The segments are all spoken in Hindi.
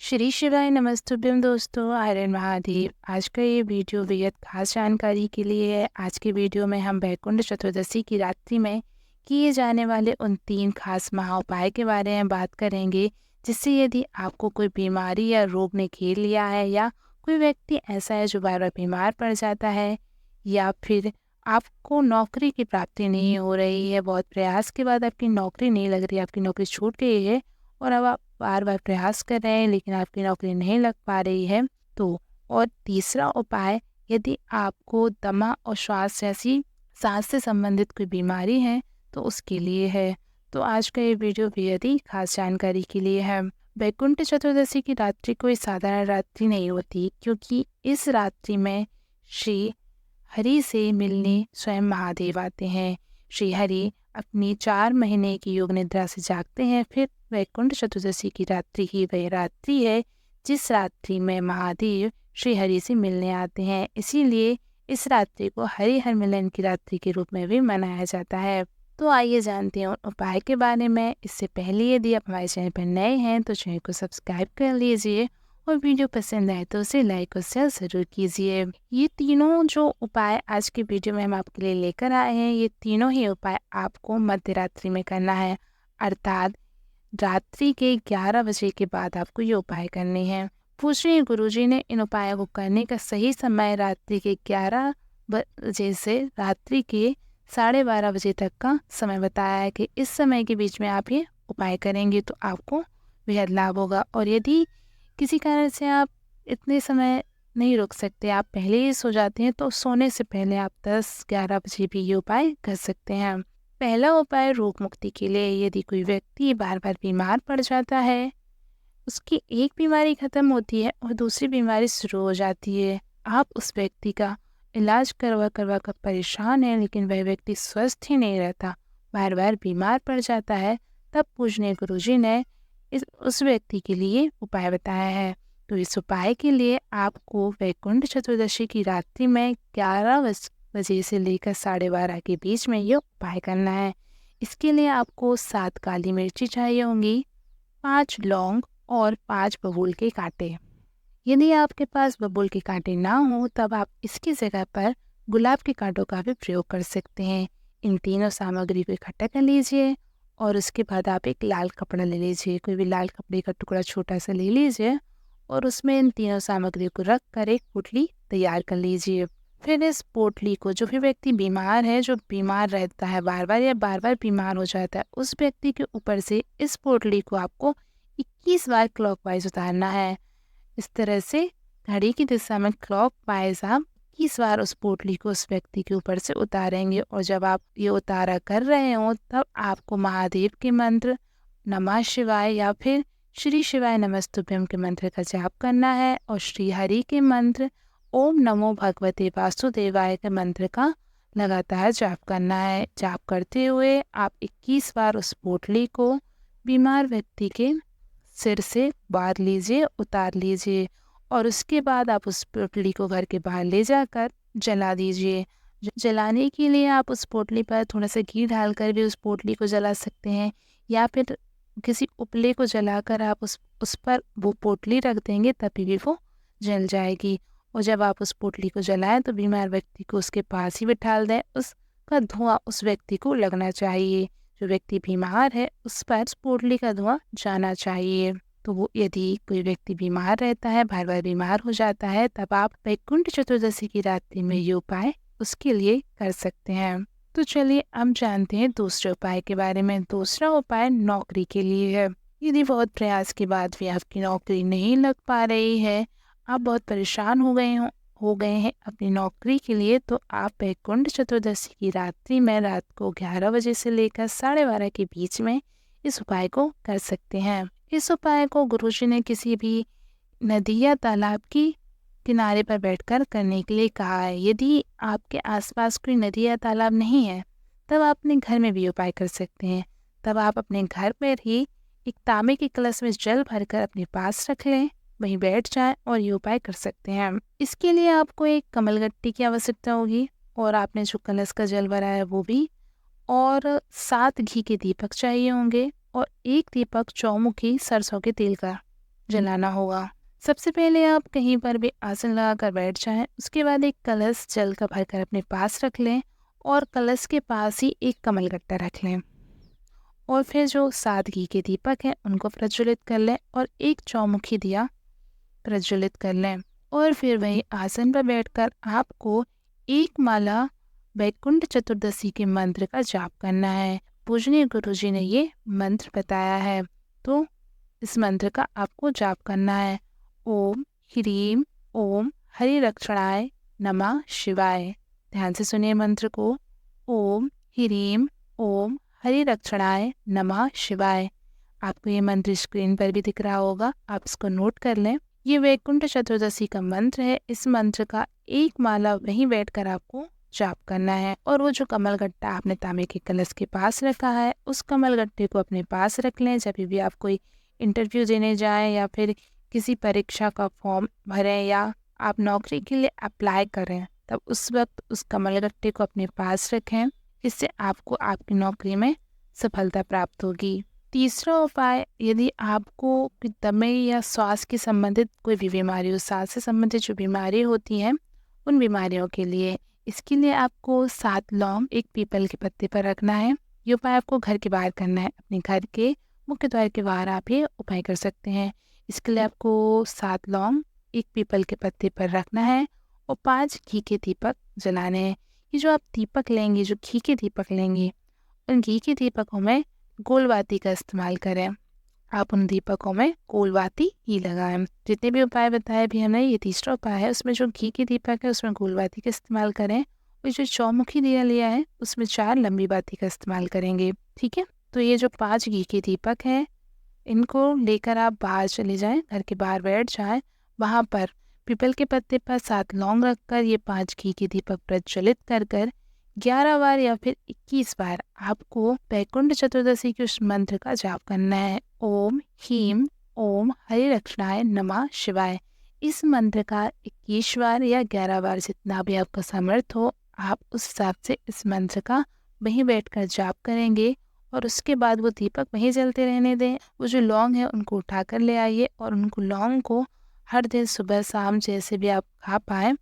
श्री शिवाय नमस्तुभ्यम दोस्तों, आर्यन महादेव। आज का ये वीडियो बेहद खास जानकारी के लिए है। आज की वीडियो में हम वैकुंठ चतुर्दशी की रात्रि में किए जाने वाले उन 3 खास महाउपाय के बारे में बात करेंगे, जिससे यदि आपको कोई बीमारी या रोग ने घेर लिया है, या कोई व्यक्ति ऐसा है जो बार बार बीमार पड़ जाता है, या फिर आपको नौकरी की प्राप्ति नहीं हो रही है, बहुत प्रयास के बाद आपकी नौकरी नहीं लग रही, आपकी नौकरी छूट गई है और अब आप बार बार प्रयास कर रहे हैं लेकिन आपकी नौकरी नहीं लग पा रही है। तो और तीसरा उपाय, यदि आपको दमा और श्वास जैसी सांस से संबंधित कोई बीमारी है तो उसके लिए है। तो आज का ये वीडियो बेहद ही खास जानकारी के लिए है। वैकुंठ चतुर्दशी की रात्रि कोई साधारण रात्रि नहीं होती, क्योंकि इस रात्रि में श्री हरि से मिलने स्वयं महादेव आते हैं। श्री हरि अपनी 4 महीने की योग निद्रा से जागते हैं। फिर वैकुंठ चतुर्दशी की रात्रि ही वह रात्रि है जिस रात्रि में महादेव श्री हरि से मिलने आते हैं। इसीलिए इस रात्रि को हरि हर मिलन की रात्रि के रूप में भी मनाया जाता है। तो आइए जानते हैं उन उपाय के बारे में। इससे पहले यदि आप हमारे चैनल पर नए हैं तो चैनल को सब्सक्राइब कर लीजिए और वीडियो पसंद आए तो उसे लाइक और शेयर जरूर कीजिए। ये तीनों जो उपाय आज की वीडियो में हम आपके लिए लेकर आए हैं, ये तीनों ही उपाय आपको मध्य रात्रि में करना है, अर्थात रात्रि के 11 बजे के बाद आपको ये उपाय करने हैं। पूछिए गुरुजी ने इन उपायों को करने का सही समय रात्रि के 11 बजे से रात्रि के 12:30 बजे तक का समय बताया है कि इस समय के बीच में आप ये उपाय करेंगे तो आपको बेहद लाभ होगा। और यदि किसी कारण से आप इतने समय नहीं रुक सकते, आप पहले ही सो जाते हैं, तो सोने से पहले आप 10-11 बजे भी ये उपाय कर सकते हैं। पहला उपाय रोग मुक्ति के लिए। यदि कोई व्यक्ति बार बार बीमार पड़ जाता है, उसकी एक बीमारी खत्म होती है और दूसरी बीमारी शुरू हो जाती है, आप उस व्यक्ति का इलाज करवा करवा कर परेशान है लेकिन वह व्यक्ति स्वस्थ ही नहीं रहता, बार बार बीमार पड़ जाता है, तब पूजनीय गुरुजी ने उस व्यक्ति के लिए उपाय बताया है। तो इस उपाय के लिए आपको वैकुंठ चतुर्दशी की रात्रि में 11 बजे से लेकर 12:30 के बीच में ये उपाय करना है। इसके लिए आपको 7 काली मिर्ची चाहिए होंगी, 5 लौंग और 5 बबूल के कांटे। यदि आपके पास बबूल के कांटे ना हो तब आप इसकी जगह पर गुलाब के कांटों का भी प्रयोग कर सकते हैं। इन तीनों सामग्री को इकट्ठा कर लीजिए और उसके बाद आप एक लाल कपड़ा ले लीजिए, कोई भी लाल कपड़े का टुकड़ा छोटा सा ले लीजिए और उसमें इन तीनों सामग्री को रख कर एक पोटली तैयार कर लीजिए। फिर इस पोटली को, जो भी व्यक्ति बीमार है, जो बीमार रहता है बार बार या बार बार बीमार हो जाता है, उस व्यक्ति के ऊपर से इस पोटली को आपको 21 बार क्लॉकवाइज उतारना है। इस तरह से घड़ी की दिशा में क्लॉकवाइज आप 21 बार उस पोटली को उस व्यक्ति के ऊपर से उतारेंगे। और जब आप ये उतारा कर रहे हो तब आपको महादेव के मंत्र नमः शिवाय या फिर श्री शिवाय नमस्तुभ्यम के मंत्र का जाप करना है और श्री हरि के मंत्र ओम नमो भगवते वासुदेवाय के मंत्र का लगातार जाप करना है। जाप करते हुए आप 21 बार उस पोटली को बीमार व्यक्ति के सिर से बांध लीजिए, उतार लीजिए और उसके बाद आप उस पोटली को घर के बाहर ले जाकर जला दीजिए। जलाने के लिए आप उस पोटली पर थोड़ा सा घी डालकर भी उस पोटली को जला सकते हैं, या फिर किसी उपले को जलाकर आप उस पर वो पोटली रख देंगे, तभी भी वो जल जाएगी। और जब आप उस पोटली को जलाएं तो बीमार व्यक्ति को उसके पास ही बिठा दें, उसका धुआं उस व्यक्ति को लगना चाहिए। जो व्यक्ति बीमार है उस पर उस पोटली का धुआं जाना चाहिए। तो वो यदि कोई व्यक्ति बीमार रहता है, बार बार बीमार हो जाता है, तब आप वैकुंठ चतुर्दशी की रात्रि में ये उपाय उसके लिए कर सकते हैं। तो चलिए अब जानते हैं दूसरे उपाय के बारे में। दूसरा उपाय नौकरी के लिए है। यदि बहुत प्रयास के बाद भी आपकी नौकरी नहीं लग पा रही है, आप बहुत परेशान हो गए हैं अपनी नौकरी के लिए, तो आप वैकुंठ चतुर्दशी की रात्रि में रात को 11 बजे से लेकर 12:30 के बीच में इस उपाय को कर सकते हैं। इस उपाय को गुरुजी ने किसी भी नदी या तालाब की किनारे पर बैठकर करने के लिए कहा है। यदि आपके आसपास कोई नदी या तालाब नहीं है तब आप अपने घर में भी उपाय कर सकते हैं। तब आप अपने घर पर ही एक तांबे के कलश में जल भरकर अपने पास रख लें, वहीं बैठ जाएं और ये उपाय कर सकते हैं। इसके लिए आपको एक कमलगट्टी की आवश्यकता होगी और आपने जो कलश का जल भरा है वो भी, और 7 घी के दीपक चाहिए होंगे और एक दीपक चौमुखी सरसों के तेल का जलाना होगा। सबसे पहले आप कहीं पर भी आसन लगाकर बैठ जाएं। उसके बाद एक कलश जल का भरकर अपने पास रख लें और कलश के पास ही एक कमलगट्टा रख लें और फिर जो 7 घी के दीपक हैं उनको प्रज्वलित कर लें और एक चौमुखी दिया प्रज्वलित कर लें और फिर वही आसन पर बैठकर आपको एक माला वैकुंठ चतुर्दशी के मंत्र का जाप करना है। पूजनीय गुरुजी ने ये मंत्र बताया है, तो इस मंत्र का आपको जाप करना है। ओम ह्रीम ओम हरि रक्षणाय नमः शिवाय। ध्यान से सुनिए मंत्र को। ओम ह्रीम ओम हरि रक्षणाय नमः शिवाय। आपको ये मंत्र स्क्रीन पर भी दिख रहा होगा, आप इसको नोट कर लें। ये वैकुंठ चतुर्दशी का मंत्र है। इस मंत्र का एक माला वहीं बैठकर आपको जाप करना है और वो जो कमलगट्टा आपने तांबे के कलश के पास रखा है उस कमलगट्टे को अपने पास रख लें। जब भी आप कोई इंटरव्यू देने जाएं या फिर किसी परीक्षा का फॉर्म भरें या आप नौकरी के लिए अप्लाई करें, तब उस वक्त उस कमलगट्टे को अपने पास रखें। इससे आपको आपकी नौकरी में सफलता प्राप्त होगी। तीसरा उपाय, यदि आपको दमे या श्वास के संबंधित कोई भी बीमारी हो, सांस से संबंधित जो बीमारी होती हैं उन बीमारियों के लिए, इसके लिए आपको 7 लौंग एक पीपल के पत्ते पर रखना है। ये उपाय आपको घर के बाहर करना है। अपने घर के मुख्य द्वार के बाहर आप ये उपाय कर सकते हैं। इसके लिए आपको 7 लौंग एक पीपल के पत्ते पर रखना है और 5 घी के दीपक जलाने हैं। ये जो आप दीपक लेंगे, जो घी के दीपक लेंगे, उन घी के दीपकों में गोलबाती का इस्तेमाल करें। आप उन दीपकों में गोलबाती ही लगाएं। जितने भी उपाय बताए भी हमने, ये तीसरा उपाय है, उसमें जो घी के दीपक है उसमें गोलबाती का इस्तेमाल करें और जो चौमुखी दिया लिया है उसमें 4 लंबी बाती का इस्तेमाल करेंगे। ठीक है, तो ये जो 5 घी के दीपक हैं इनको लेकर आप बाहर चले जाएं, घर के बाहर बैठ जाएं। वहाँ पर पीपल के पत्ते पर 7 लौंग रखकर ये 5 घी के दीपक प्रज्वलित कर 11 बार या फिर 21 बार आपको वैकुंठ चतुर्दशी के उस मंत्र का जाप करना है। ओम ह्रीम ओम हरि रक्षणाय नमः शिवाय। इस मंत्र का 21 बार या 11 बार जितना भी आपका समर्थ हो, आप उस हिसाब से इस मंत्र का वहीं बैठकर जाप करेंगे और उसके बाद वो दीपक वहीं जलते रहने दें। वो जो लौंग है उनको उठा कर ले आइए और उनको लौंग को हर दिन सुबह शाम जैसे भी आप खा पाए,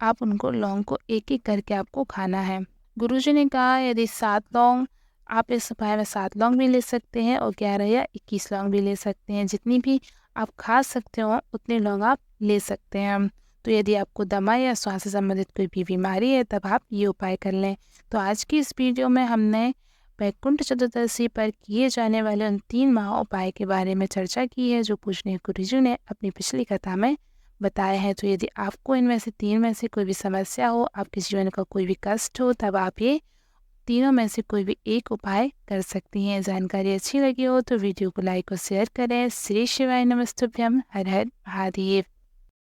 आप उनको लौंग को एक एक करके आपको खाना है। गुरुजी ने कहा यदि 7 लौंग, आप इस उपाय में 7 लौंग भी ले सकते हैं और 11 या 21 लौंग भी ले सकते हैं। जितनी भी आप खा सकते हो उतने लौंग आप ले सकते हैं। तो यदि आपको दमा या श्वास से संबंधित कोई भी बीमारी है तब आप ये उपाय कर लें। तो आज की इस वीडियो में हमने वैकुंठ चतुर्दशी पर किए जाने वाले उन 3 महा उपाय के बारे में चर्चा की है जो पूजनीय गुरुजी ने अपनी पिछली कथा में बताए हैं। तो यदि आपको इनमें से 3 में से कोई भी समस्या हो, आपके जीवन का कोई भी कष्ट हो, तब आप ये तीनों में से कोई भी एक उपाय कर सकती हैं। जानकारी अच्छी लगी हो तो वीडियो को लाइक और शेयर करें। श्री शिवाय नमस्तुभ्यम। हर हर महादेव।